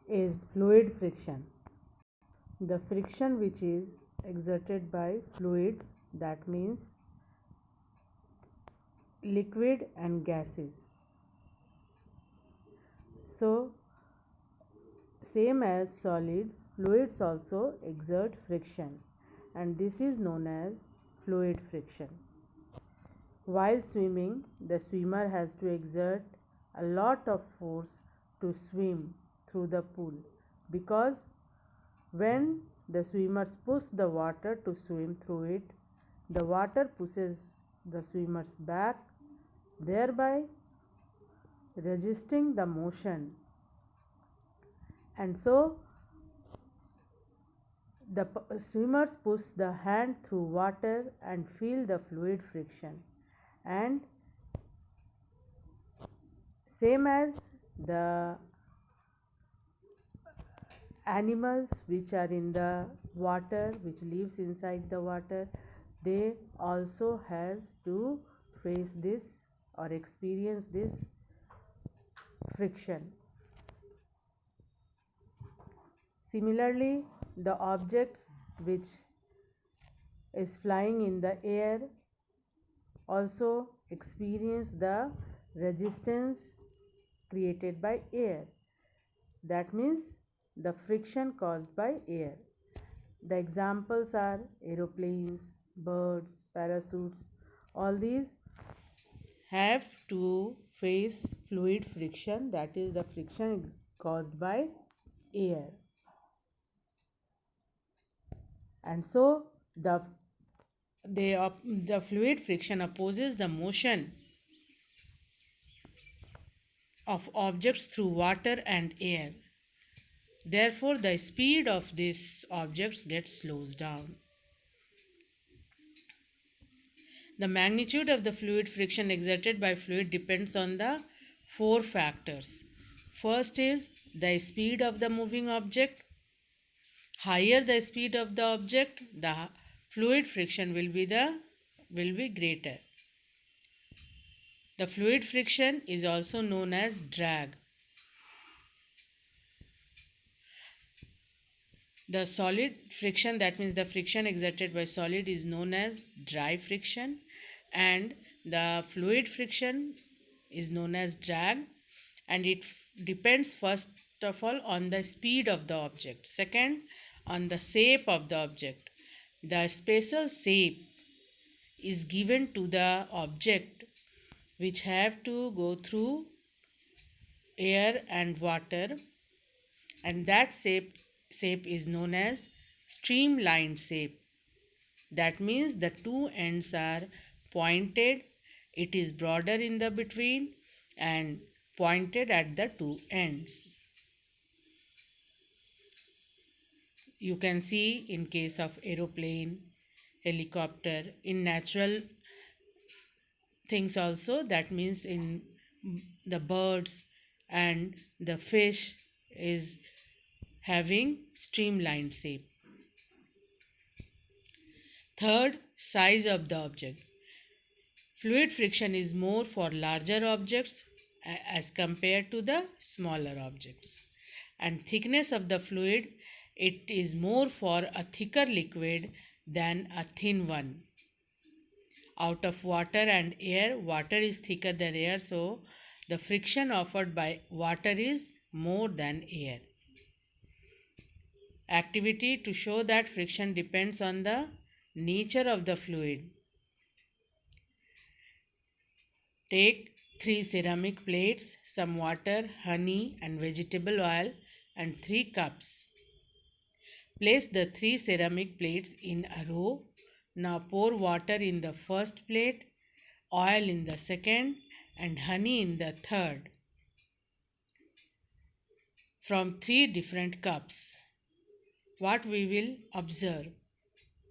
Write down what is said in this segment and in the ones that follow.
is fluid friction. The friction which is exerted by fluids, that means liquid and gases. So, same as solids, fluids also exert friction, and this is known as fluid friction. While swimming, the swimmer has to exert a lot of force to swim through the pool, because when the swimmers push the water to swim through it, the water pushes the swimmers back, thereby resisting the motion. And so the swimmers push the hand through water and feel the fluid friction. And same as the animals which are in the water, which lives inside the water, they also has to face this or experience this friction. Similarly, the objects which is flying in the air also experience the resistance created by air. That means the friction caused by air. The examples are aeroplanes, birds, parachutes. All these have to face fluid friction, that is the friction caused by air. And so the fluid friction opposes the motion of objects through water and air. Therefore, the speed of these objects gets slows down. The magnitude of the fluid friction exerted by fluid depends on the four factors. First is the speed of the moving object. Higher the speed of the object, the fluid friction will be greater. The fluid friction is also known as drag. The solid friction, that means the friction exerted by solid, is known as dry friction, and the fluid friction is known as drag, and it depends first of all on the speed of the object, second on the shape of the object. The spatial shape is given to the object which have to go through air and water, and that shape is known as streamlined shape. That means the two ends are pointed, it is broader in the between and pointed at the two ends. You can see in case of aeroplane, helicopter, in natural things also, that means in the birds and the fish is having streamlined shape. Third, size of the object. Fluid friction is more for larger objects as compared to the smaller objects. And thickness of the fluid, it is more for a thicker liquid than a thin one. Out of water and air, water is thicker than air, so the friction offered by water is more than air. Activity to show that friction depends on the nature of the fluid. Take 3 ceramic plates, some water, honey and vegetable oil and 3 cups. Place the 3 ceramic plates in a row. Now pour water in the first plate, oil in the second and honey in the third from 3 different cups. What we will observe?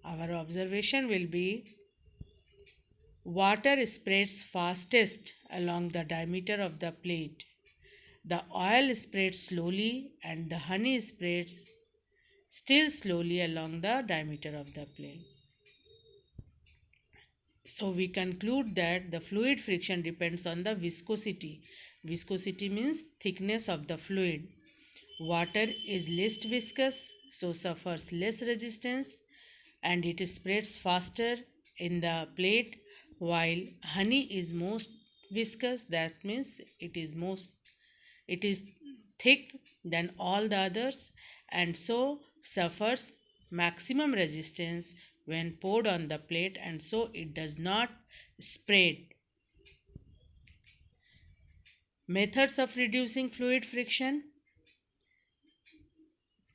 Our observation will be water spreads fastest along the diameter of the plate. The oil spreads slowly and the honey spreads still slowly along the diameter of the plate. So we conclude that the fluid friction depends on the viscosity. Viscosity means thickness of the fluid. Water is least viscous, so suffers less resistance and it spreads faster in the plate, while honey is most viscous, that means it is thick than all the others and so suffers maximum resistance when poured on the plate and so it does not spread. Methods of reducing fluid friction.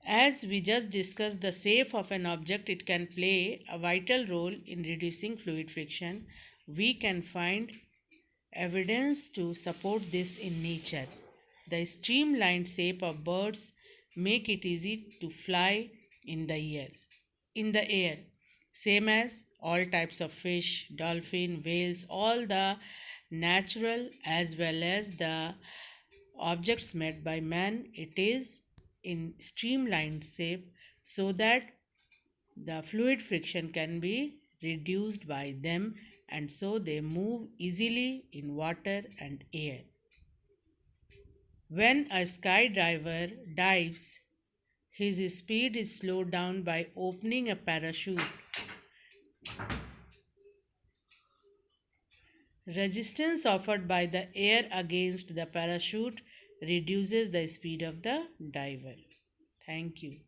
As we just discussed the shape of an object, it can play a vital role in reducing fluid friction. We can find evidence to support this in nature. The streamlined shape of birds make it easy to fly in the air. In the air, same as all types of fish, dolphin, whales, all the natural as well as the objects made by man, it is in streamlined shape so that the fluid friction can be reduced by them and so they move easily in water and air. When a skydiver dives, his speed is slowed down by opening a parachute. Resistance offered by the air against the parachute reduces the speed of the diver. Thank you.